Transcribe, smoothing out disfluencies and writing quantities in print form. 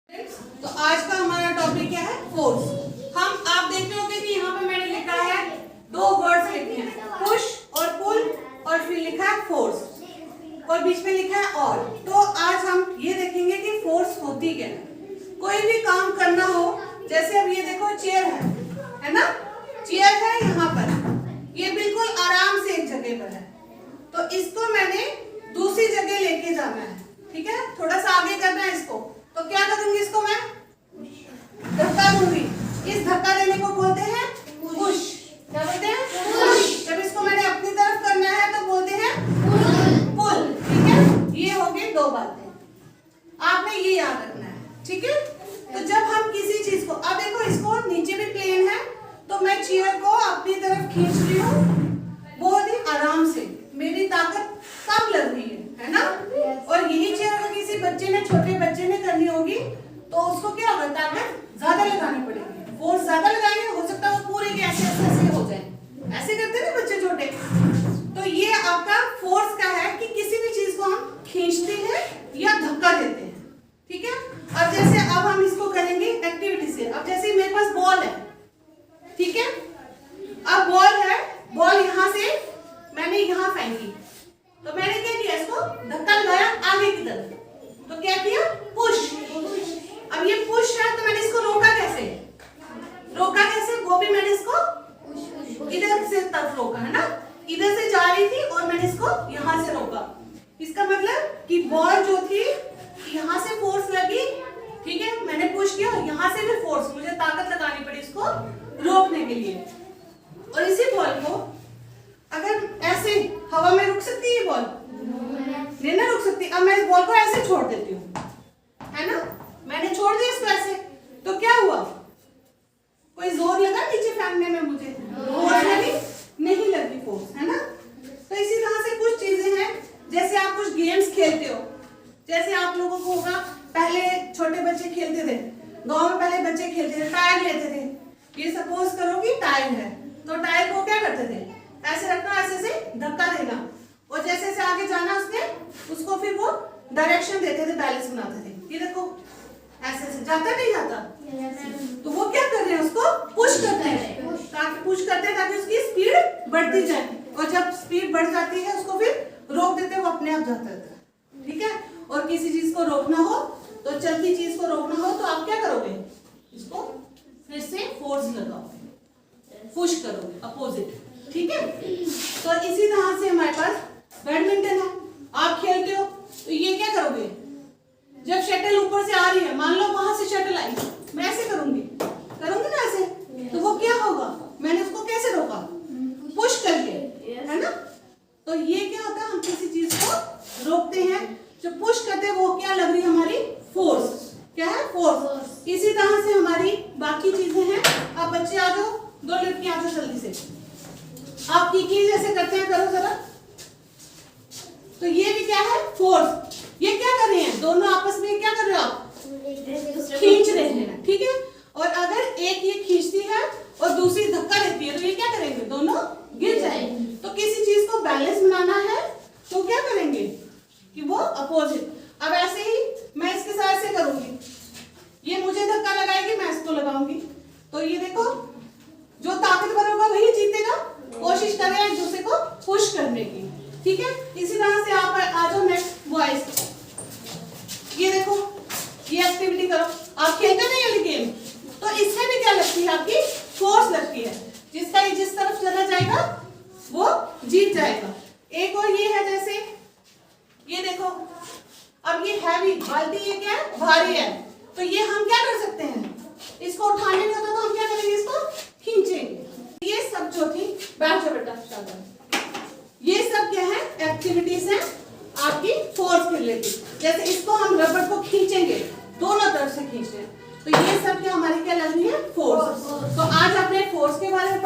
तो आज का हमारा टॉपिक क्या है? फोर्स। आप देख रहे होंगे कि यहाँ पे मैंने लिखा है दो वर्ड्स लिखे हैं, पुश और पुल, और फिर लिखा है फोर्स और बीच में लिखा है और। तो आज हम ये देखेंगे कि फोर्स होती क्या है। कोई भी काम करना हो, जैसे अब ये देखो चेयर है ना, चेयर है यहाँ पर, ये बिल्कुल आराम से एक जगह पर है, तो इसको मैंने दूसरी जगह लेके जाना है, ठीक है, थोड़ा सा आगे करना है इसको। तो क्या करूंगी, इसको मैं धक्का दूंगी। इस धक्का देने को बोलते हैं पुश। क्या बोलते हैं? पुश। जब इसको मैंने अपनी तरफ करना है तो बोलते हैं पुल। ठीक है, ये हो गई दो बातें, आपने ये याद रखना है, ठीक है। तो जब हम किसी चीज को, अब देखो इसको नीचे भी प्लेन है, तो मैं चेयर को अपनी तरफ खींच रही हूँ बहुत ही आराम से, मेरी ताकत कम लग रही है ना। और यही चेयर अगर किसी बच्चे ने, छोटे बच्चे ने करनी होगी तो उसको क्या होगा, ताकत ज्यादा लगानी पड़ेगी, फोर्स ज्यादा लगाएंगे, हो सकता है वो पूरे के ऐसे हो जाए, ऐसे करते हैं ना बच्चे छोटे। तो ये आपका फोर्स का है कि किसी भी चीज को हम खींचते हैं या धक्का देते हैं, ठीक है। अब जैसे अब हम इसको करेंगे एक्टिविटी से। अब जैसे मेरे पास बॉल है, ठीक है, अब बॉल है, बॉल यहाँ से मैंने यहाँ फेंकी, तो मैंने क्या किया, इसको धक्का लगाया आगे की तरफ, तो क्या किया, पुश। अब ये पुश है, तो मैंने इसको रोका कैसे, वो भी मैंने इसको इधर से तरफ रोका, है ना, इधर से जा रही थी और मैंने इसको यहाँ से रोका। इसका मतलब कि बॉल जो थी यहाँ से फोर्स लगी, ठीक है, मैंने पुश किया, यहाँ से भी फोर्स, मुझे ताकत लगानी पड़ी इसको रोकने के लिए। और इसी बॉल को अगर ऐसे हवा में रुक सकती है बॉल, नहीं ना रुक सकती। अब मैं इस बॉल को ऐसे छोड़ देती हूँ, है ना, मैंने छोड़ दिया इसको ऐसे, तो क्या हुआ, कोई जोर लगा नीचे फेंकने में, मुझे फोर्स लगी नहीं लगी फोर्स, है ना। तो इसी तरह से कुछ चीजें हैं, जैसे आप कुछ गेम्स खेलते हो, जैसे आप लोगों को होगा, पहले छोटे बच्चे खेलते थे, गांव में पहले बच्चे खेलते थे, टायर लेते थे। ये सपोज करो कि टायर है, तो टायर को क्या करते थे, ऐसे रखना, ऐसे से धक्का देना, और जैसे से आगे जाना उसने, उसको फिर वो डायरेक्शन देते थे, बैलेंस बनाते थे। ये देखो ऐसे से जाता नहीं जाता, तो वो क्या कर रहे हैं, उसको पुश करते हैं, ताकि पुश करते हैं ताकि उसकी स्पीड बढ़ती जाए, और जब स्पीड बढ़ जाती है उसको फिर रोक देते हैं, वो अपने आप जाता रहता है, ठीक है। और किसी चीज को रोकना हो, तो चलती चीज को रोकना हो, तो आप क्या करोगे, इसको फिर से फोर्स लगाओगे, पुश करोगे अपोजिट, ठीक है। तो इसी तरह से हमारे पास बैडमिंटन है, आप खेलते हो, तो ये क्या करोगे, जब शटल ऊपर से आ रही है, मान लो वहां से शटल आई, मैं ऐसे करूंगी ना ऐसे, तो वो क्या होगा, मैंने उसको कैसे रोका, पुश करके, है ना। तो ये क्या होता है, हम किसी चीज को रोकते हैं, जो पुश करते हैं वो क्या लग रही है, हमारी फोर्स, क्या है, फोर्स। इसी तरह से हमारी बाकी चीजें हैं। आप बच्चे आ जाओ, दो लड़कियां आ जाओ जल्दी से, आप की जैसे करते हैं, करो जरा। तो ये भी क्या है, फोर्स। ये क्या कर रहे हैं, दोनों आपस में क्या कर रहे हो, आप खींच रहे हैं, ठीक है। और अगर एक ये खींचती है और दूसरी धक्का देती है, तो ये क्या करेंगे, दोनों गिर जाएंगे। तो किसी चीज को बैलेंस बनाना है तो क्या करेंगे कि वो अपोजिट। अब ऐसे ही मैं इसके साथ ऐसे करूंगी, ये मुझे धक्का लगाएगी, मैं इसको लगाऊंगी, तो ये देखो जो ताकतवर होगा वही जीतेगा। कोशिश करें एक दूसरे को पुश करने की, ठीक है। इसी तरह से आप आ जाओ नेक्स्ट बॉयज, ये देखो ये एक्टिविटी करो, आप खेलते नहीं ये गेम, तो इसमें भी क्या लगती है, आपकी फोर्स लगती है, जिसका जिस तरफ चला जाएगा वो जीत जाएगा। एक और ये है, जैसे ये देखो, अब ये हैवी बाल्टी, ये क्या है, भारी है, तो ये हम क्या कर सकते हैं, इसको उठाने नहीं होता तो हम क्या करेंगे, इसको खींचेंगे। ये सब जो थी, बैठ जाओ बेटा, ये सब क्या है, एक्टिविटीज है आपकी फोर्स के रिलेटेड। जैसे इसको हम रबड़ को खींचेंगे, दोनों तरफ से खींच रहे हैं, तो ये सब क्या हमारी क्या लग रही है, फोर्स। तो आज आपने फोर्स के बारे में